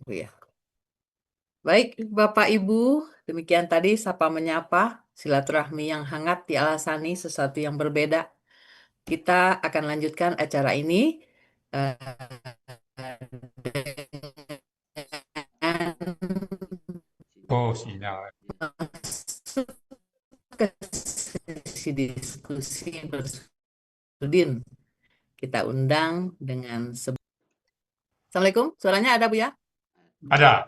Oh ya. Baik, Bapak Ibu, demikian tadi sapa menyapa, silaturahmi yang hangat dialasani sesuatu yang berbeda. Kita akan lanjutkan acara ini eh, dengan Oh, sinyal. masuk ke sesi diskusi bersudin. Kita undang dengan Assalamualaikum, suaranya ada Bu ya? Ada,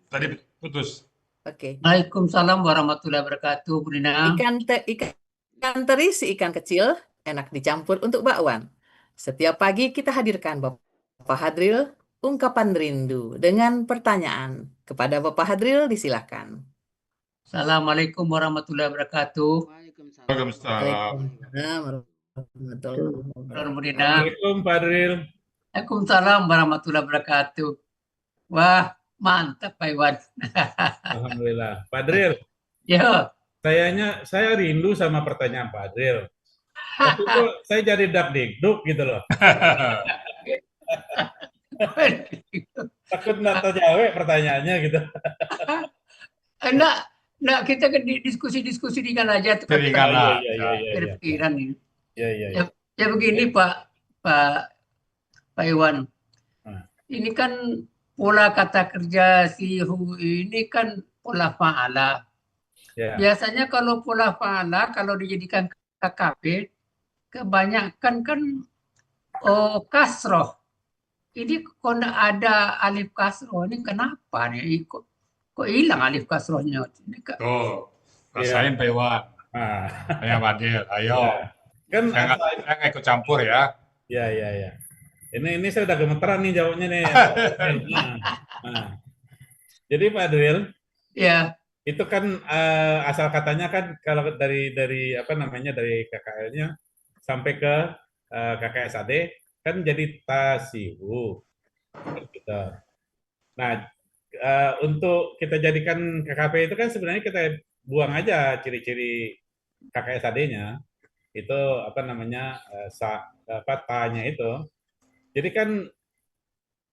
tadi putus. Oke. Waalaikumsalam warahmatullahi wabarakatuh, Bu Nina. Ikan teri si ikan kecil enak dicampur untuk bakwan. Setiap pagi kita hadirkan Bapak Hadril ungkapan rindu dengan pertanyaan. Kepada Bapak Hadril disilakan. Assalamualaikum warahmatullahi wabarakatuh. Waalaikumsalam. Waalaikumsalam warahmatullahi Bu wabarakatuh. Nina. Assalamualaikum Pak Adril. Waalaikumsalam warahmatullahi wabarakatuh. Wah, mantap Pak Iwan. Alhamdulillah. Pak Adril, Ya, saya rindu sama pertanyaan Pak Adril. Tapi kok saya jadi dakdikduk gitu loh. Takut nggak terjawab pertanyaannya gitu. enggak kita ke diskusi-diskusi ringan aja tuh Ringan lah. dari pikiran ini. Iya. Ya begini Pak Iwan. Hmm. Ini kan pola kata kerja si hu ini kan pola fa'ala. Ya. Biasanya kalau pola fa'ala kalau dijadikan KKP kebanyakan kan kasroh. Ini kok nggak ada alif kasroh ini kenapa nih? Kok hilang alif kasrohnya? Tuh, rasain Pak Iwan. Ah. Ayo Fadil, ayo. Ya. Kan Saya nggak ikut campur ya. ya. Ini saya udah gemeteran nih jawabnya nih. Nah. Jadi Pak Adril, Ya, itu kan asal katanya kan kalau dari apa namanya dari KKL-nya sampai ke KKSAD kan jadi tasihu gitu. Nah, untuk kita jadikan KKP itu kan sebenarnya kita buang aja ciri-ciri KKSAD-nya itu apa namanya tanya itu. Jadi kan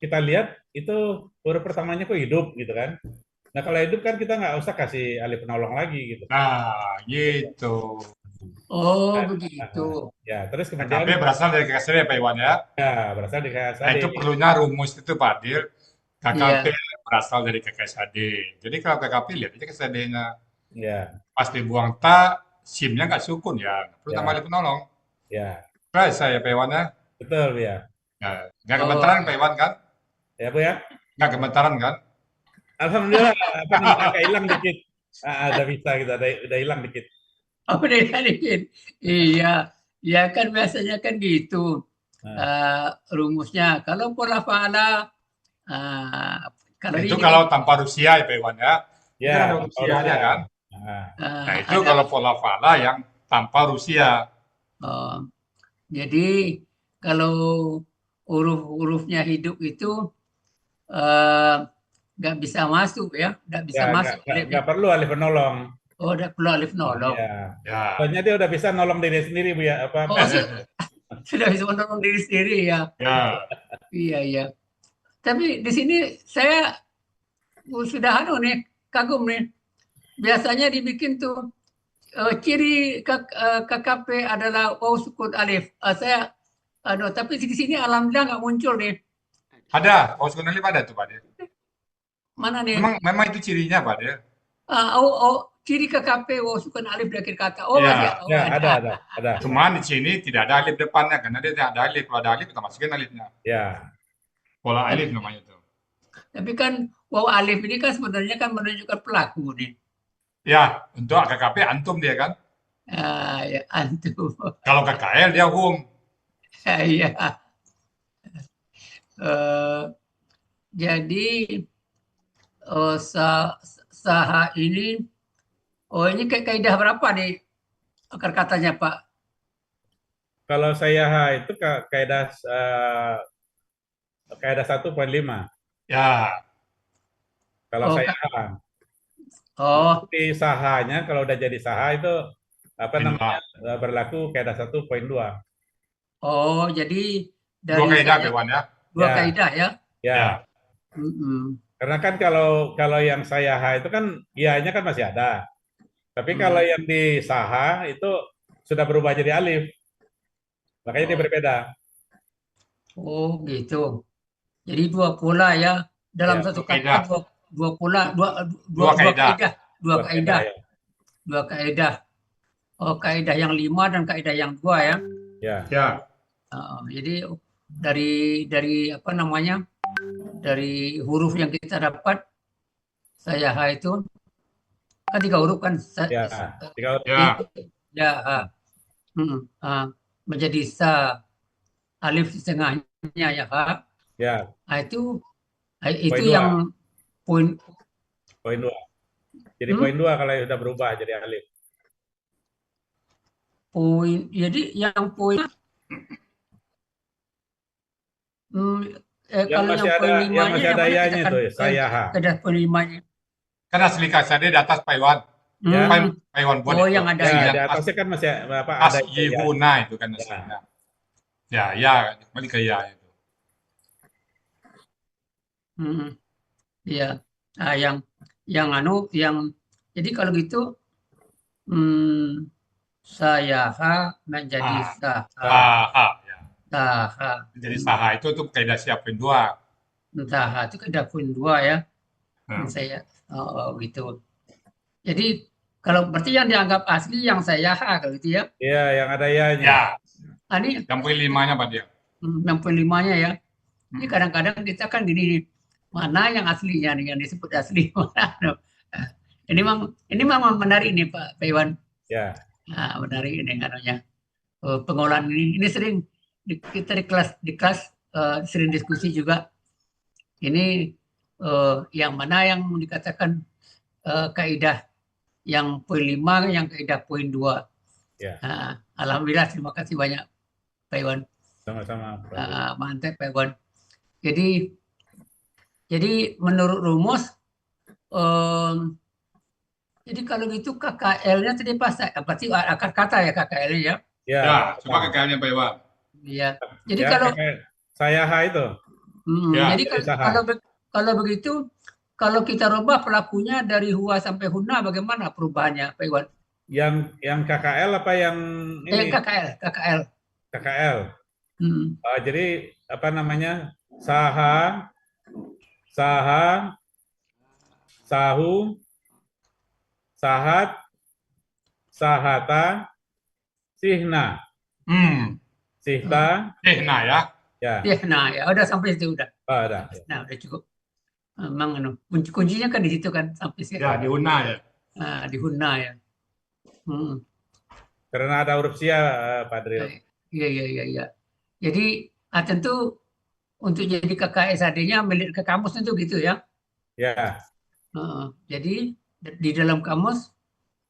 kita lihat itu huruf pertamanya kok hidup gitu kan. Nah kalau hidup kan kita nggak usah kasih alif penolong lagi gitu. Nah, gitu. begitu. Ya, terus KKP kemudian berasal dari KKSD Pak Iwan ya. ya berasal di Nah, KKSAD. itu perlunya rumus itu Fadil. KKP Iya. berasal dari KKSAD. Jadi kalau KKP lihat aja KKSAD-nya. Ya, Pas dibuang ta, SIM-nya nggak sukun ya. Nggak perlu Ya. tambah alif penolong. ya, Baik saya Pak Iwan ya. betul ya. Nah, nggak gemetaran Pak Iwan kan? Ya Bu ya. Nggak gemetaran kan? Alhamdulillah apa namanya agak hilang dikit. Udah bisa gitu, udah hilang dikit. Oh, dikit. Iya, ya kan biasanya kan gitu. Rumusnya kalau pola fa'ala kalau Itu ini kalau tanpa Rusia ya Pak Iwan ya. Itu Ya, ada Rusianya kan? Nah, itu ada, kalau pola fala yang tanpa Rusia. jadi kalau huruf-hurufnya hidup itu eh, nggak bisa masuk ya, nggak bisa Ya, masuk alifnya. nggak perlu alif penolong. Oh, udah perlu alif nolong. Ya. Ya. Soalnya dia udah bisa nolong diri sendiri Bu ya. Apa? Oh, sudah bisa menolong diri sendiri ya. Ya. Iya. Tapi di sini saya sudah kagum nih. Biasanya dibikin tuh ciri KKP adalah waw sukun alif. Tapi di sini alhamdulillah nggak muncul nih. Ada, paus alif ada tuh Pak Del. Mana nih? Memang itu cirinya Pak Del. Ciri KKP waw sukun alif di akhir kata. Ya. Masih ada. Ada. Cuman di sini tidak ada alif depannya karena dia tidak ada alif. Kalau ada alif kita masukin alifnya. Ya. Pola alif namanya itu. Tapi kan waw alif ini kan sebenarnya kan menunjukkan pelaku nih. Ya, untuk KKP antum dia kan. Ya, antum. Kalau KKL dia hum. Iya. Jadi saha ini, ini kaidah berapa nih akar katanya Pak? Kalau saya itu kaidah 1.5. Ya. Kalau saya di sahanya kalau udah jadi saha itu apa namanya berlaku kaidah 1.2. Oh, jadi dari Dua kaidah Dewan ya. Dua kaidah ya. Ya. Mm-mm. Karena kan kalau yang saya ha itu kan ya-nya kan masih ada. Tapi kalau Hmm. yang di saha itu sudah berubah jadi alif. Makanya dia Oh, berbeda. oh gitu. Jadi dua pola ya dalam Ya, satu Dua kata, kaidah. dua pola, Dua dua kaidah. kaidah, dua dua kaidah kaidah, ya. dua kaidah. Oh, kaidah yang 5 dan kaidah yang 2 ya. Ya, Ya. Jadi dari apa namanya, dari huruf yang kita dapat, saya ha itu kan 3 huruf kan, ya. Tiga huruf. ini Ya. ya menjadi sa, alif di tengahnya ya ha. Ya, Itu poin yang dua. poin. Poin dua. Jadi Hmm? poin dua kalau sudah berubah jadi alif. Poin, jadi yang poin hmm, Yang kalau masih yang ada poin yang limanya masih yang ada mana ya-nya katakan tuh, saya ha. kedah poin limanya. Kan asli kasarnya di atas Pak Iwan. Ya. Pak Hmm. Iwan buat Oh, itu. yang ada Ya, ya. di Aslinya atasnya kan masih apa ada itu ya. Asyihuna itu kan Ya. aslinya. Ya, ya, kembali ke ya itu. Hmm. Iya. Nah, yang yang jadi kalau gitu hmm, saya ha menjadi Ah, saha, saha. Ya. saha. Jadi saha itu tuh kaidah siapin dua. Saha itu kedah poin 2 ya. Nah, Saya gitu. Jadi kalau berarti yang dianggap asli yang saya ha kalau gitu ya. Iya, yang ada ya-nya. ya, Ini yang poin limanya Pak dia. yang poin 5-nya ya. Ini Hmm. kadang-kadang kita kan gini nih, mana yang aslinya nih, yang disebut asli mana. Ini memang menarik nih Pak Iwan. Ya. Nah, menarik ini anunya. Pengolahan ini sering kita di kelas sering diskusi juga. Ini yang mana yang dikatakan kaidah yang poin 5, yang kaidah poin 2. Ya. Alhamdulillah, terima kasih banyak Pak Iwan. Sama-sama. Mantap Pak Iwan. Jadi menurut rumus, jadi kalau gitu KKL-nya tadi pas, berarti akar kata ya KKL-nya ya. Ya. Ya, coba KKL-nya Pak Iwan. Iya. Jadi Ya, kalau kayak saya ha itu. Ya. jadi Jadi saha. kalau begitu, kalau kita rubah pelakunya dari huwa sampai huna, bagaimana perubahannya Pak Iwan? Yang KKL apa yang ini? KKL. KKL. Hmm. Jadi apa namanya? Saha, saha, sahu, sahat, sahata, sihna, sihta, Nah ya. ya. Nah, ya udah sampai situ udah. Ada. Nah, udah cukup. Memang kuncinya kan di situ kan sampai situ. Ya, di Una ya. Di huna ya. Karena ada huruf sia, Pak Dril. Iya. Jadi tentu untuk jadi KKSAD-nya milik ke kamus tentu gitu ya. Ya. Jadi di dalam kamus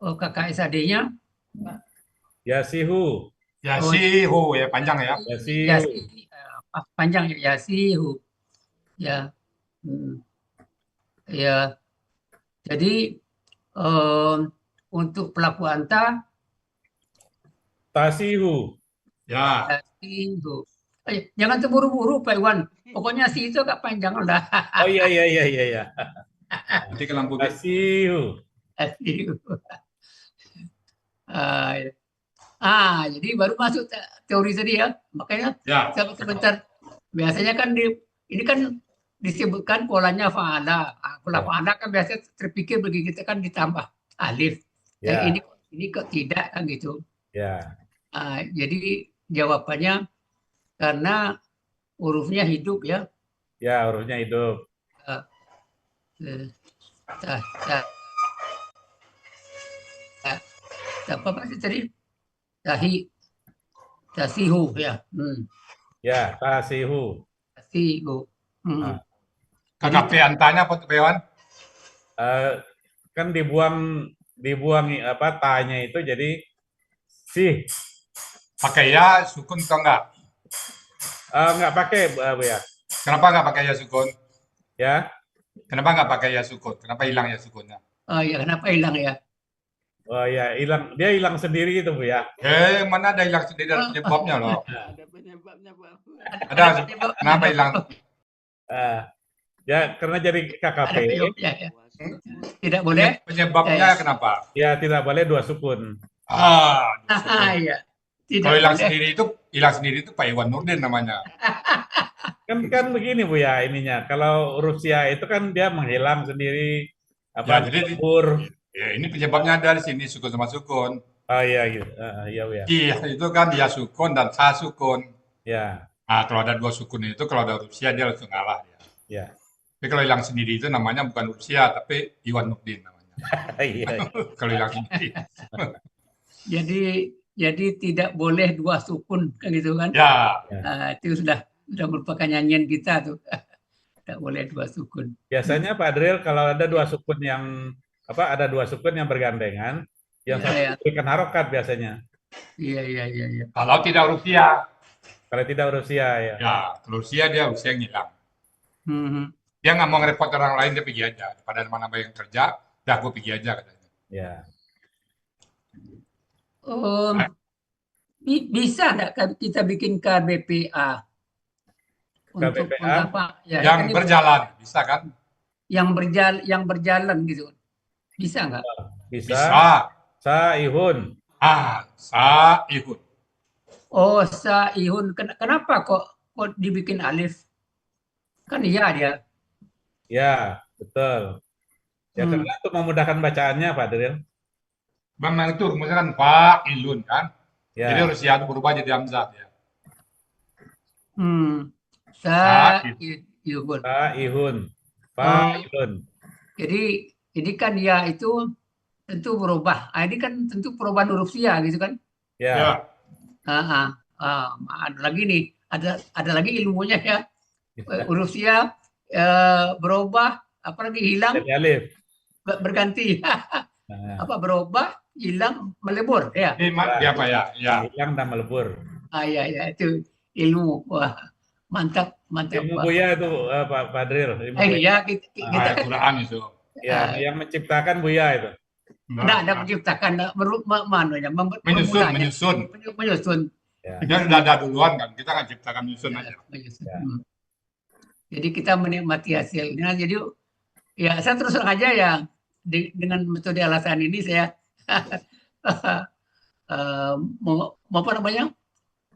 KKSAD-nya Yasihu. Yasihu ya panjang ya. Yasihu. Panjang ya, Yasihu. Ya. Ya. Jadi untuk pelaku anta Tasihu. Ya. Yasihu. Jangan terburu-buru Pak Iwan. Pokoknya si itu agak panjang lah. Oh iya. Nanti ke lampu Tasihu. Yasihu. Jadi baru masuk teori tadi ya. Makanya Ya. sebentar. Biasanya kan ini kan disebutkan polanya fa'ala. Pola fa'ala kan biasanya terpikir bagi kita kan ditambah alif. Ya. Ini kok tidak kan gitu. Ya. Jadi jawabannya karena hurufnya hidup ya. Ya, hurufnya hidup. Apa sih tadi? Tasihu ya. Ya, tasihu. Tasihu. KKP antanya Pak Iwan. Kan dibuang apa tanya itu jadi sih. Pakai ya sukun atau enggak? Enggak pakai Bu ya. Kenapa enggak pakai ya sukun? Ya. Kenapa enggak pakai ya sukun? Kenapa hilang ya sukunnya? Oh ya, kenapa hilang ya? Oh ya, hilang. Dia hilang sendiri gitu Bu ya. Mana ada hilang sendiri dari penyebabnya loh. Ada penyebabnya, Pak. Ada. Kenapa hilang? Ya, karena jadi KKP, Ada ya, ya. Tidak boleh. Penyebabnya Ya, ya. kenapa? ya tidak boleh dua sukun. Iya. Tidak Kalau hilang boleh. sendiri itu Pak Iwan Nurdin namanya. Kan begini Bu ya ininya. Kalau Rusia itu kan dia menghilang sendiri, Ya, apa jadi kabur. ya, ini penyebabnya ada di sini sukun sama sukun. Oh iya gitu. Iya Bu ya. Iya itu kan dia sukun dan sa sukun. Ya, Nah, kalau ada dua sukun itu kalau ada Rusia dia langsung ngalah dia. ya. Tapi kalau hilang sendiri itu namanya bukan Rusia tapi Iwan Nurdin namanya. Iya. Kalau hilang sendiri. Jadi tidak boleh dua sukun kan gitu kan? Ya, Itu sudah merupakan nyanyian kita tuh. Tidak boleh dua sukun. Biasanya Pak Adril kalau ada dua sukun yang ada dua sukun yang bergandengan, yang Iya, satu ya. berikan harokat biasanya. Iya. kalau tidak Rusia, Kalau tidak Rusia ya. ya kalau Rusia dia Rusia yang hilang. Mhm. Dia nggak mau ngerepot orang lain dia pergi aja. Pada mana yang kerja, dah gue pergi aja katanya. Ya. Bisa nggak kita bikin KBPA untuk KBPA? ya, Yang kan ini berjalan, bisa kan? yang berjalan gitu. Bisa nggak? Bisa. Bisa. Saihun. Saihun. Oh, Saihun. Kenapa kok dibikin alif? Kan iya dia. Ya, betul. Ya karena untuk memudahkan bacaannya Pak Adril. Memang itu rumusnya kan fa'ilun kan? Ya. Jadi Rusia itu berubah jadi hamzah ya. Saihun. Saihun. Fa'ilun. Jadi kan ya itu tentu berubah. Ini kan tentu perubahan huruf ya gitu kan? Ya. Ada lagi nih, ada lagi ilmunya ya. Huruf ya berubah, apalagi hilang, Jadi alif. berganti. Apa berubah, hilang, melebur ya. Ini apa ya? Ya. Hilang dan melebur. Ya itu ilmu. Wah, mantap. Ilmu Buya itu Pak Adril. Ya kita kan Quran itu. Ya, yang menciptakan Buya itu. tidak ada menciptakan, menyusun. Ya. Dia sudah ada duluan kan, kita nggak ciptakan menyusun aja. Ya. Jadi kita menikmati hasilnya. Jadi ya saya terus terang aja ya dengan metode alasan ini saya mau apa namanya,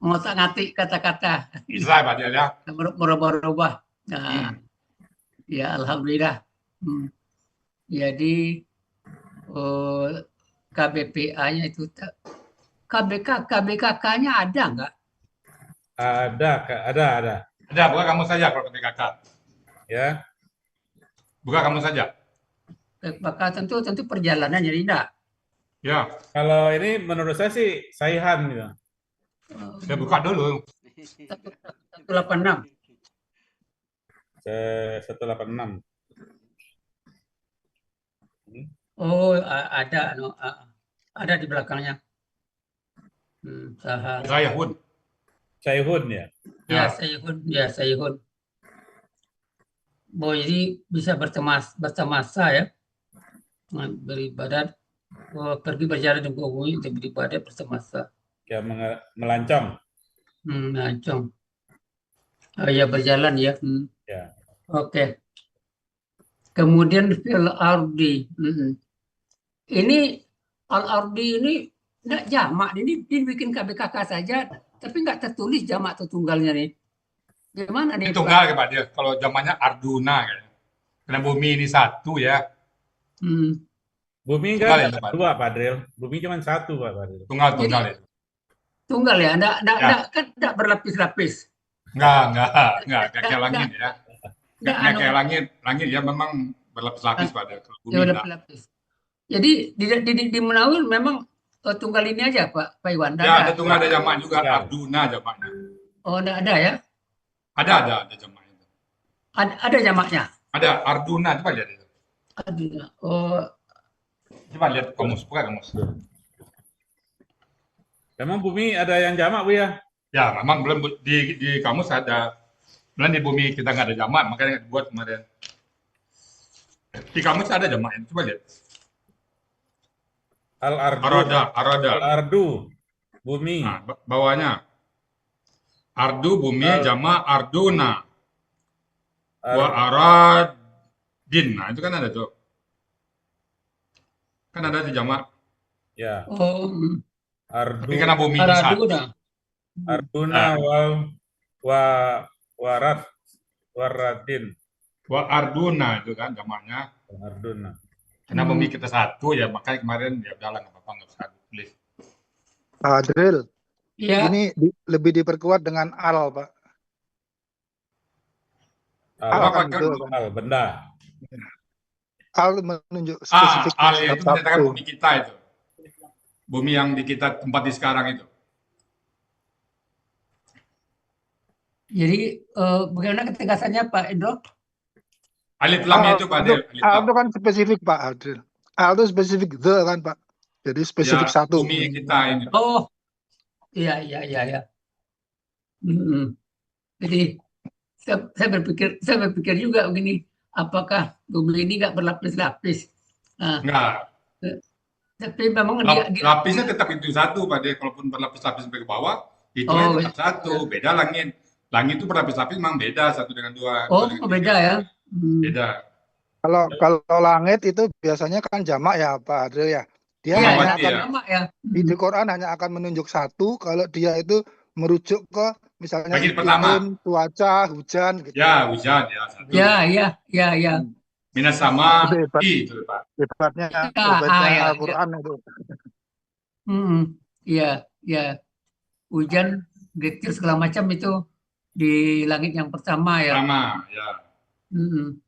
mengotak-ngatik kata-kata, Bisa Pak Dia ya. merubah-rubah. Nah, ya alhamdulillah. Jadi KBPA-nya itu KBKK-nya ada nggak? Ada. Ada, buka kamu saja kalau KBKK. Ya. Buka kamu saja. KBKK tentu perjalanan jadi enggak. Ya. Kalau ini menurut saya sih Saihan gitu. Saya buka dulu. 186. 186. Oh, ada di belakangnya. Saihun. Saihun ya. Ya, Saihun. Bahwa ini bisa bertemasa ya. Beribadat, pergi berjalan di bumi untuk beribadat bertemasa. Ya, melancong. Melancong. Ya berjalan ya. Ya. Oke. Kemudian fil ardi. Ini al-ardi ini enggak jamak. Ini dibikin KBKK saja, tapi nggak tertulis jamak atau tunggalnya nih. Gimana nih? Ini tunggal Pak Dia. Kalau zamannya Arduna kayaknya. Karena bumi ini satu ya. Bumi Tunggal kan ya, Pak? dua Pak Adril. Bumi cuma satu Pak Adril. Tunggal itu. Tunggal ya, enggak berlapis-lapis. Enggak kayak langit ya. Enggak Enggak, kayak langit ya memang berlapis-lapis Pak Dia. Kalau bumi ya enggak. berlapis. Jadi di Menawil memang tunggal ini aja Pak Iwan. Ya, ada tunggal, ada jamak juga. Ya. Arduna jamaknya. Oh, enggak ada ya? Ada jamaknya. Ada jamaknya. Ada Arduna, coba lihat itu. Ada. Oh, Coba lihat kamus, buka kamus. Memang bumi ada yang jamak Bu ya? Ya, memang belum di kamus ada. Belum di bumi kita nggak ada jamak, makanya dibuat kemarin. Di kamus ada jamaknya, coba lihat. Al-ardu. Arada. Al-ardu. Bumi. Nah, bawahnya. Ardu bumi Al- jamak arduna. Wa Ar, aradin. Nah, itu kan ada tuh. Kan ada di jamak. ya, Oh, Tapi ardu, karena buminya satu. Araduna. arduna Nah, wa warat waradin. wa arduna itu kan jamaknya. Arduna. Karena bumi kita satu ya, makanya kemarin ya udahlah nggak apa-apa nggak usah tulis. Pak Adril, Ya, ini lebih diperkuat dengan al, Pak. Al Apa Al, kan kan? itu kan. al benda. Al menunjuk spesifik Al ya itu menyatakan satu. bumi kita itu. Bumi yang di kita tempat di sekarang itu. jadi bagaimana ketegasannya Pak Indro? Alif lamnya Al itu Pak itu, Del, alif al lam. itu kan spesifik Pak Adril. Al itu spesifik the kan Pak. Jadi spesifik Ya, satu. bumi kita ini. Oh, iya, iya, iya, iya. Mm-mm. Jadi saya berpikir juga begini, apakah bumi ini nggak berlapis-lapis? Nah, Enggak. tapi memang dia Lapisnya tetap itu satu Pak Del, kalaupun berlapis-lapis sampai ke bawah, itu Oh, tetap satu. Beda langit. Langit itu berlapis-lapis memang beda satu dengan dua, dua oh dengan beda tiga. ya. Hmm. Beda. Kalau langit itu biasanya kan jamak ya Pak Adril ya. Dia Iya, hanya Samawati akan ya. sama ya. di Quran hanya akan menunjuk satu kalau dia itu merujuk ke misalnya Bagian pertama. iklim, cuaca, hujan gitu. Ya, hujan ya satu. Ya, ya, ya, ya. Minas sama Itu hebat. itu Pak. Hebatnya Ya. Al-Quran itu. Iya, ya. Hujan, getir segala macam itu di langit yang pertama ya. Pertama, ya. Mm-mm.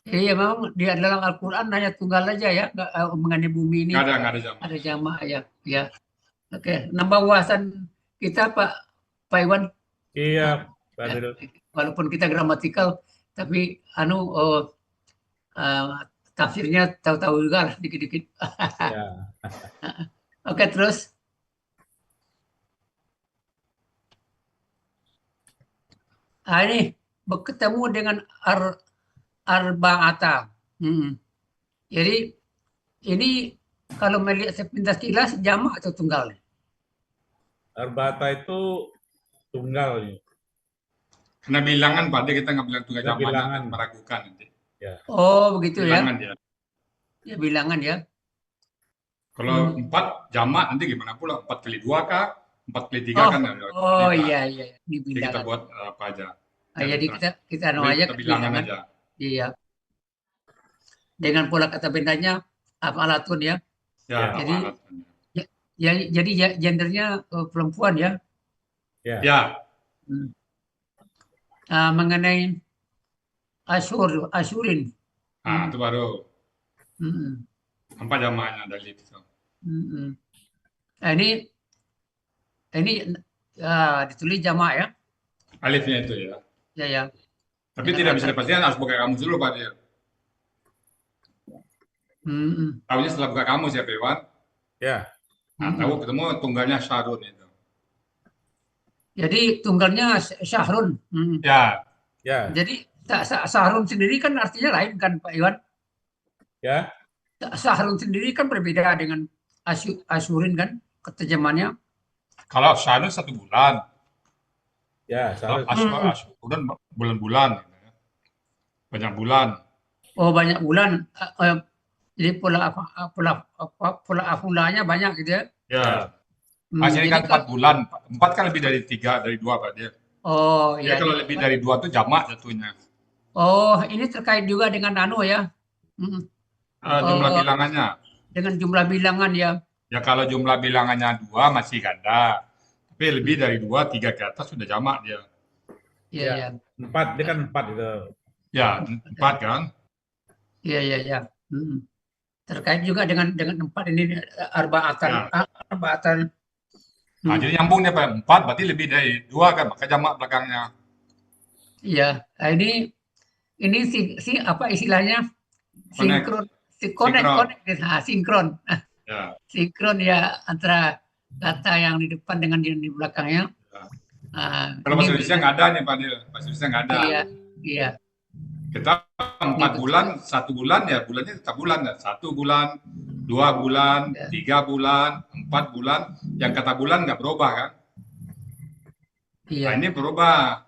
Iya, memang dia dalam Al-Quran hanya tunggal aja ya, mengenai bumi ini Nggak ada jamak. ada jamaah ya. Ya, oke. Nambah wawasan kita Pak Iwan. Iya, Pak Ya, Adil. walaupun kita gramatikal, tapi tafsirnya tahu-tahu juga lah dikit-dikit. Ya. Oke, terus ini bertemu dengan arba'ata. Jadi ini kalau melihat sepintas kilas jamak atau tunggal? Arba'ata itu tunggal nih. Karena bilangan Pak Del, kita nggak bilang tunggal Ya, jamak, bilangan. meragukan nanti. Oh, begitu ya. Bilangan ya. Ya, bilangan ya. Kalau 4 jamak nanti gimana pula? 4 kali 2 kah? 4 kali 3 Oh, kan? oh Jadi, iya, iya. Ini Jadi kita bilangan. buat apa aja. Jadi kita anu aja Kita bilangan bilangan. aja. Iya. Dengan pola kata bendanya afalatun ya. Ya, Jadi- alat. Ya, jadi ya, gendernya perempuan ya. Ya, Mengenai Asyurin. nah, itu baru Mm-mm. 4 jamaknya dari itu. Mm-mm. Nah, ini ditulis jamak ya. Alifnya itu ya. Ya, ya. Tapi tidak bisa dipastikan harus buka kamus dulu Pak Del. Mm-mm. Tahunya setelah buka kamus ya Pak Iwan. Ya. Nah, tahu ketemu tunggalnya Syarun itu. Jadi tunggalnya Syahrun. Mm. Ya, Ya. Jadi Syahrun sendiri kan artinya lain kan Pak Iwan? Ya. Syahrun sendiri kan berbeda dengan Asyurin kan keterjemahannya. kalau Syarun 1 bulan. Ya, Kalau salah. Asyuran bulan-bulan. Banyak bulan. Oh, banyak bulan. Jadi pola afulanya banyak gitu ya. Ya. Hmm, Hasilnya kan jadi 4 bulan. 4 kan lebih dari 3, dari 2 Pak Del. Oh, Ya, ya. kalau lebih dari 2 itu jamak jatuhnya. Oh, ini terkait juga dengan ya. Jumlah Oh. bilangannya. Dengan jumlah bilangan ya. Ya kalau jumlah bilangannya 2 masih ganda. Tapi lebih dari 2, 3 ke atas sudah jamak dia. Iya, Ya. iya. 4, dia kan 4 itu. Ya, 4 kan? Iya, iya, iya. Terkait juga dengan 4 ini arba'atan. Ya. Arba'atan. Nah, jadi nyambung dia Pak. 4 berarti lebih dari 2 kan, maka jamak belakangnya. Iya. Nah, ini si apa istilahnya? Connect. Sinkron. Sinkron. Ya. Sinkron ya antara kata yang di depan dengan yang di belakangnya. Ya. Nah, Kalau ini bahasa Indonesia nggak ada nih Pak Dil. Bahasa Indonesia nggak ada. Iya, iya. Kita 4 bulan, 1 bulan ya bulannya tetap bulan ya. 1 bulan, 2 bulan, 3 bulan, 4 bulan. Yang kata bulan nggak berubah kan? Iya. Nah, ini berubah.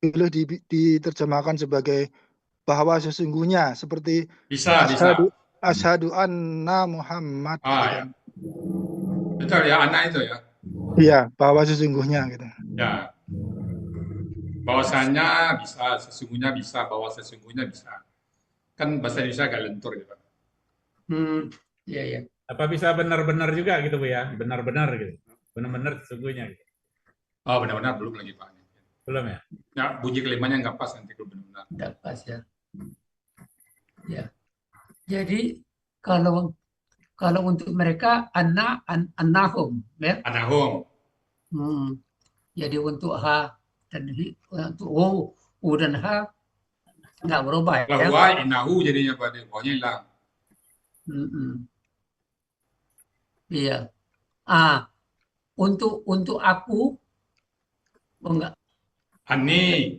boleh diterjemahkan sebagai bahwa sesungguhnya, seperti Bisa, asyhadu bisa. asyhadu anna Muhammad gitu Ya. kan. Betul ya, anak itu ya. Iya, bahwa sesungguhnya gitu. Ya. Bahwasanya bisa, sesungguhnya bisa, bahwa sesungguhnya bisa. Kan bahasa Indonesia agak lentur gitu. Iya, iya. Apa bisa benar-benar juga gitu Bu ya? Benar-benar gitu. Benar-benar sesungguhnya gitu. Oh, benar-benar belum lagi Pak. Belum ya? Ya, bunyi kelimanya nggak pas nanti kalau benar-benar. Tidak pas ya. Ya. Jadi kalau untuk mereka annahum ya. Anahum. Jadi untuk H dan untuk U dan H nggak berubah ya. Kalau huwa inahu jadinya Pak, pokoknya hilang. Iya. Untuk aku enggak Ani,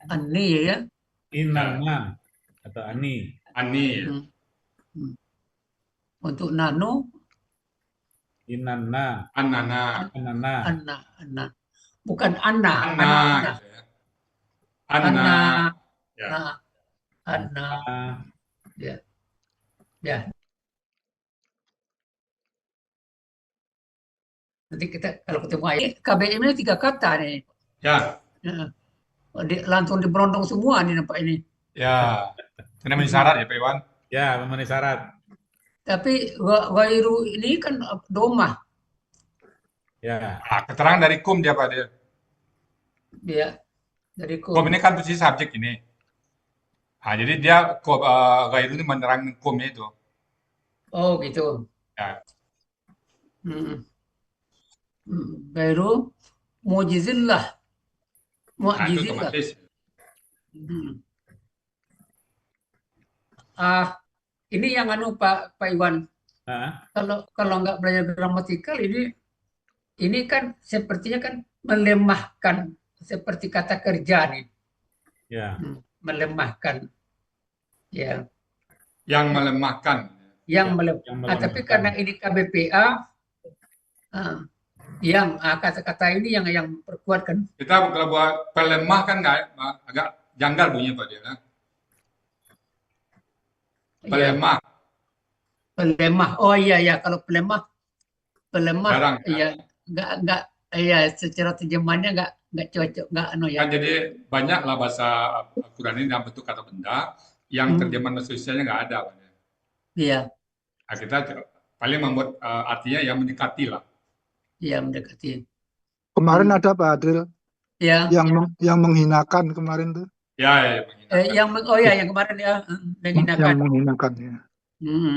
ani ya. Inanna atau ani. ani. Untuk nano Inanna. Anana. Anana. Anna. Bukan Anna. Anna. Gitu ya. Anna. Ya. Anna. Ya. Ya. Nanti kita kalau ketemu ayat KBM ini 3 kata nih. Ya. Langsung diberondong semua nih nampak ini. Ya. Ini memenuhi syarat ya Pak Iwan? Ya, memenuhi syarat. Tapi ghairu ini kan domah. Ya. Keterangan dari kum dia Pak dia. Ya. Dari Kum ini kan posisi subjek ini. Jadi dia ghairu ini menerangkan kumnya itu. Oh gitu. Ya. Ghairu mu'jizillah. Itu otomatis. Ini yang Pak Iwan. Kalau nggak belajar gramatikal ini kan sepertinya kan melemahkan seperti kata kerja nih. Ya. Melemahkan. Ya. Yang melemahkan. Tapi karena ini KBPA yang kata-kata ini yang perkuatkan. Kita kalau buat pelemah kan agak janggal bunyinya Pak dia. Kan? Pelemah. Ya. Pelemah. Oh iya kalau pelemah jarang, iya nggak iya secara terjemahannya nggak cocok nggak ya. Kan jadi banyaklah bahasa Al-Quran ini dalam bentuk kata benda yang terjemahan bahasa Indonesia nggak ada Pak. Iya. Nah, kita paling membuat artinya yang mendekati lah. Iya mendekati. Kemarin ada Pak Adril. Ya. Yang menghinakan kemarin tuh. Ya, menghinakan. Yang kemarin ya menghinakan. Yang menghinakan ya.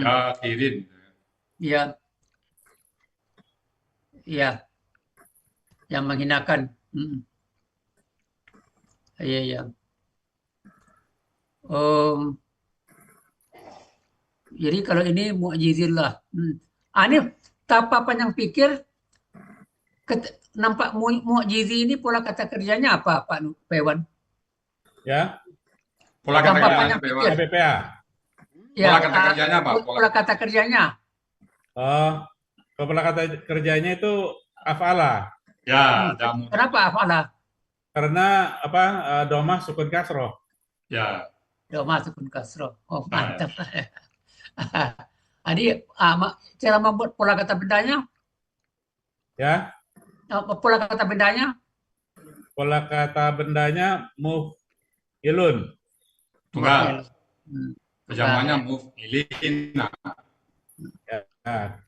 Ya, kirin. Iya. Iya. Yang menghinakan. Iya. Jadi kalau ini mu'jizillah. Ini tapa panjang pikir nampak mu'jizi ini pola kata kerjanya apa Pak Iwan? Ya. Pola kata kerjanya KBPA. Ya, pola kata kerjanya apa? Pola kata kerjanya. Pola kata kerjanya itu afala. Ya, kenapa afala? Karena domah sukun kasroh. Ya. Domah sukun kasroh. Oh, mantap. Jadi cara membuat pola kata bendanya? Ya. Pola kata bendanya? Pola kata bendanya muf'ilun. Tunggal. Terjemahannya muf'ilin. Ya.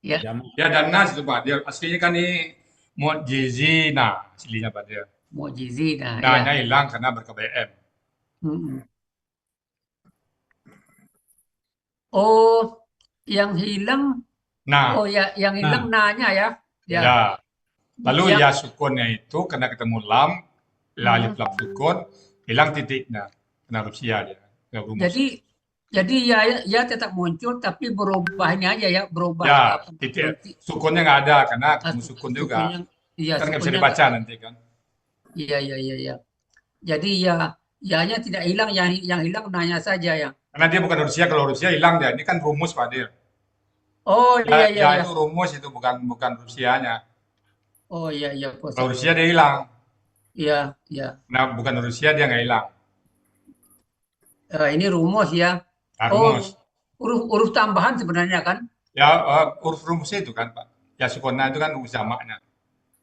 Ya dan nas itu Pak. Dia aslinya kan ini mu'jizina aslinya Pak dia. Mu'jizina. Nah, hilang karena ber-KBM. Oh, yang hilang. Nah. Oh ya, yang hilang nanya ya. Ya. Lalu ya sukunnya itu karena ketemu lam, alif lam sukun, hilang titiknya. Kena rusia dia. Jadi ya tetap muncul tapi berubahnya aja ya, berubah. Ya, titik sukunnya nggak ada karena ketemu sukun juga. Iya, kan nggak bisa dibaca nanti kan. Iya. Jadi ya-nya tidak hilang, yang hilang nanya saja ya. Karena dia bukan rusia, kalau rusia hilang dia. Ini kan rumus Pak Dir. Oh iya. Ya itu rumus itu bukan rusianya. Oh iya. Kalau rusia dia hilang. Iya, iya. Nah, bukan Rusia dia nggak hilang. Ini rumus ya. Nah, Oh, rumus. huruf tambahan sebenarnya kan? Ya, huruf rumusnya itu kan, Pak. Ya, sukuna itu kan rumus jamaknya.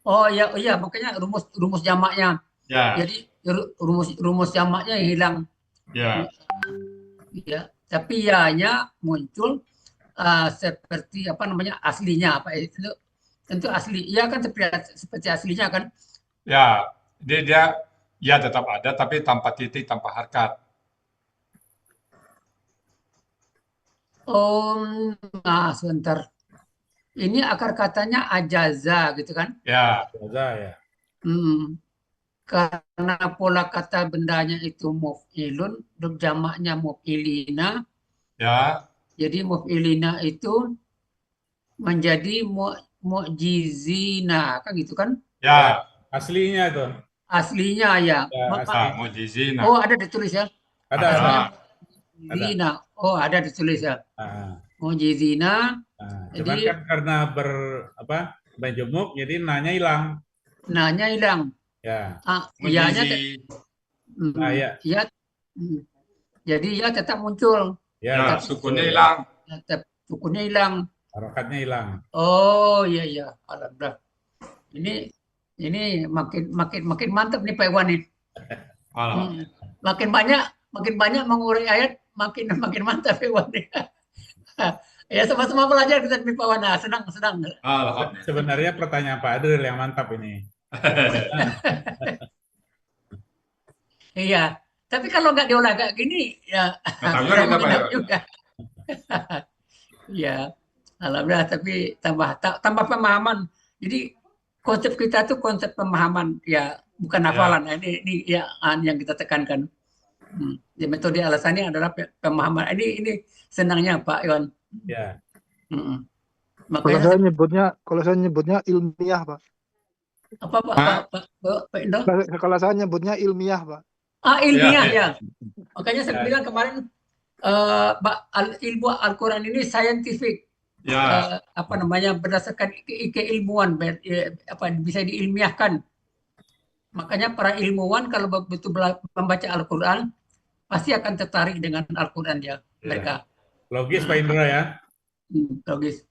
Oh iya, iya makanya rumus rumus jamaknya. Ya, Jadi rumus rumus jamaknya yang hilang. ya. Ya, tapi ya-nya muncul seperti apa namanya aslinya apa itu tentu asli. Iya kan seperti aslinya kan. Ya, dia ya tetap ada tapi tanpa titik, tanpa harkat. Oh, nah sebentar. Ini akar katanya ajaza gitu kan? Ya, Jaza ya. Hmm. Karena pola kata bendanya itu muf'ilun, jamaknya muf'ilina, ya, jadi muf'ilina itu menjadi mu'jizina, kan gitu kan? Ya, ya, aslinya itu. Aslinya ya. Ya, ah, asli. mujizina. Oh, ada ditulis ya. Ada. Aslinya Ada. Ada. mu'jizina. Oh, ada ditulis ya. Nah, Mu'jizina. cuman Jadi kan karena majemuk jadi nanya hilang. nanya hilang. Ya. Iyanya Mujizi. Nah, ya. iya. Hmm. Jadi ya tetap muncul, Ya, Ya, tapi sukunnya betul. hilang. tetap sukunnya hilang. Harokatnya hilang. Oh iya iya, alhamdulillah. Ini ini makin makin makin mantap nih Pak Iwan nih. Hmm. Alhamdulillah. Makin banyak mengurai ayat, makin makin mantap Pak Iwan nih. Ya sama-sama belajar kita nih Pak Iwan. Nah, senang senang. Alhamdulillah. Sebenarnya pertanyaan Pak Adril yang mantap ini. Iya. Tapi kalau nggak diolah kayak gini, ya Nggak tahu juga kurang kita, Pak, mengenal ya. juga. Iya. Alhamdulillah. Tapi tambah pemahaman. Jadi konsep kita tuh konsep pemahaman, ya bukan hafalan. Ya, Nah, ini ya yang kita tekankan. Ya, metode alasannya adalah pemahaman. Ini senangnya Pak Iwan. Ya. Mm-mm. Kalau Makanya saya nyebutnya ilmiah, Pak. apa Pak Indo? Kalau saya nyebutnya ilmiah, Pak. ya, Ilmiah ya. ya. Makanya saya Ya. bilang kemarin ilmu Al-Quran ini scientific. Ya, Apa namanya berdasarkan keilmuan apa bisa diilmiahkan. Makanya para ilmuwan kalau betul membaca Al-Quran pasti akan tertarik dengan Al-Quran ya mereka. Logis Pak Indra ya. Logis.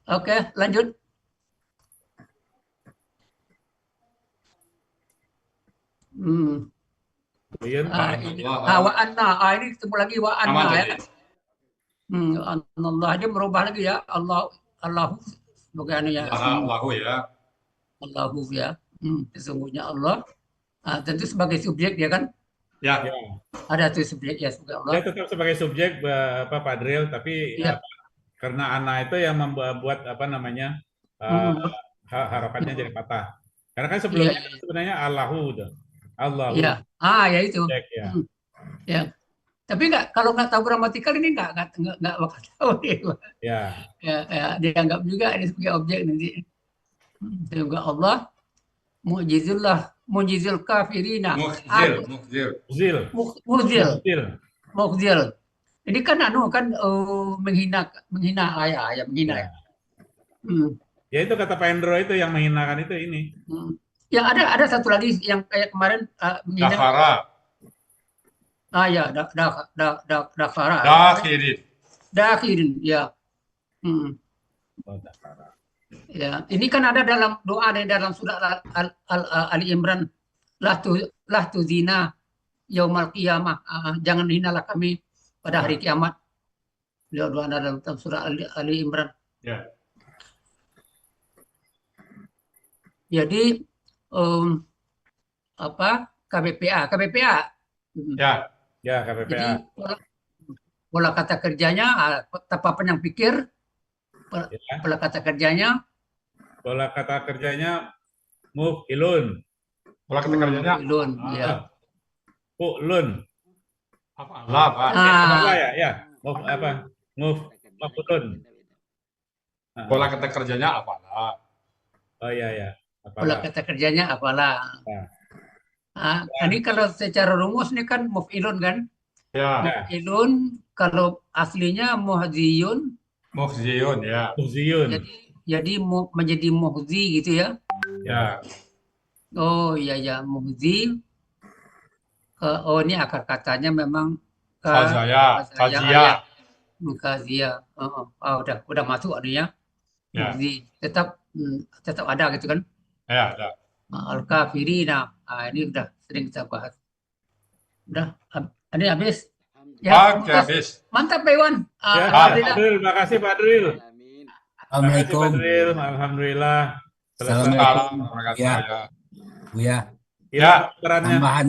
Oke, lanjut. Buyun. Ini Allah. wa anna. Ini ketemu lagi wa Sama anna ya. tadi. Allah dia merubah lagi ya. Allahu sebagai anu ya. Allahu ya. Allahu ya. Sesungguhnya Allah. Tentu sebagai subjek ya kan. Ya, Ya. Ada tuh subjek ya sebagai Allah. Dia tetap sebagai subjek Pak Adril, tapi Iya. karena Ana itu yang membuat apa namanya harokatnya jadi patah. Karena kan sebelumnya Iya. sebenarnya Allahu tuh. Allahu. Iya. Ya itu. Subjek, ya. Ya. Tapi kalau nggak tahu gramatikal ini nggak bakal tahu dia. Ya. Ya, dianggap juga ini sebagai objek nanti. Juga Allah mu'jizul kafirina. Mukhzil. Mukhzil. Ini kan menghina ayah menghina. Ya. Ya itu kata Pak Endro itu yang menghinakan itu ini. Ya ada satu lagi yang kayak kemarin menghina. Dafara. Ya, dafara. Dakhirin, ya. Dafara. Ya, ini kan ada dalam doa dalam surah Ali Imran, lah tuzina yaumal qiyamah. Jangan hinalah kami pada hari kiamat. Beliau doa dalam surah Ali Imran. Ya. Jadi KBPA. Ya, KBPA. Jadi pola kata kerjanya apa yang pikir, pola kata kerjanya. Pola kata kerjanya muf'ilun. Pola kata kerjanya Ilun, ya. Fu'lun. Allah, Pak. Apa ya? Muf'ulun. Pola kata kerjanya apalah. Oh iya. Pola kata kerjanya apalah. Ini kalau secara rumus ini kan muf'ilun kan? Ya. Muf'ilun kalau aslinya muhziyun. Muhziyun ya. Muhziyun. Jadi menjadi muhzi gitu ya. Ya. Oh iya ya, muzi. Oh ini akar katanya memang Kazaya, saya Kazia. Mukazia. Udah masuk adanya. Ya, Muzi. Tetap ada gitu kan. ya, ada. Al-Kafirina. Ini udah sering kita bahas. Udah, ini habis. Ya, Oke, habis. mantap Pak Iwan. Ya, Alhamdulillah. Pak Dril, makasih Pak Dril. Terima kasih Pak Assalamualaikum. Dril, alhamdulillah. Selesai. Assalamualaikum. Salam, terima kasih. Ya, Ya. Buya. Hilang perannya. Tambahan